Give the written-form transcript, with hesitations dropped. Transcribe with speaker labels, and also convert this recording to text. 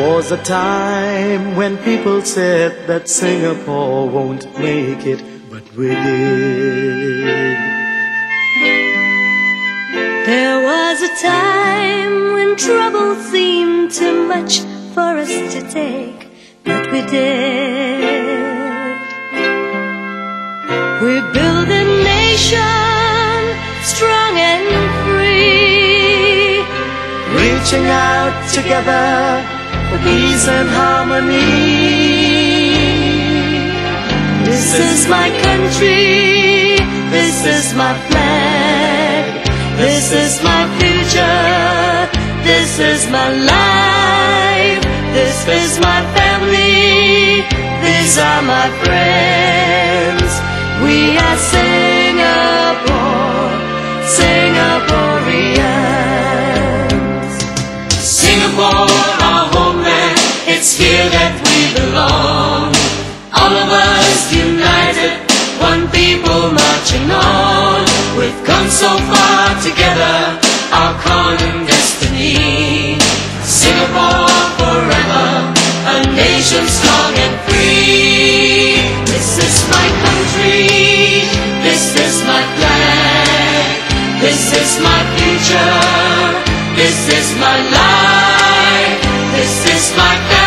Speaker 1: was a time when people said that Singapore won't make it, but we did.
Speaker 2: There was a time when trouble seemed too much for us to take, but we did. We built a nation strong and free,
Speaker 1: reaching out together for peace and harmony.
Speaker 2: This is my country, this is my flag, this is my future, this is my life, this is my family, these are my friends. We are Singapore, Singaporeans.
Speaker 3: Singapore, our homeland, it's here that we belong. All of us united, one people marching on. We've come so far together, our common destiny. Singapore forever, a nation strong and free. This is my country, this is my flag, this is my future, this is my life, this is my family.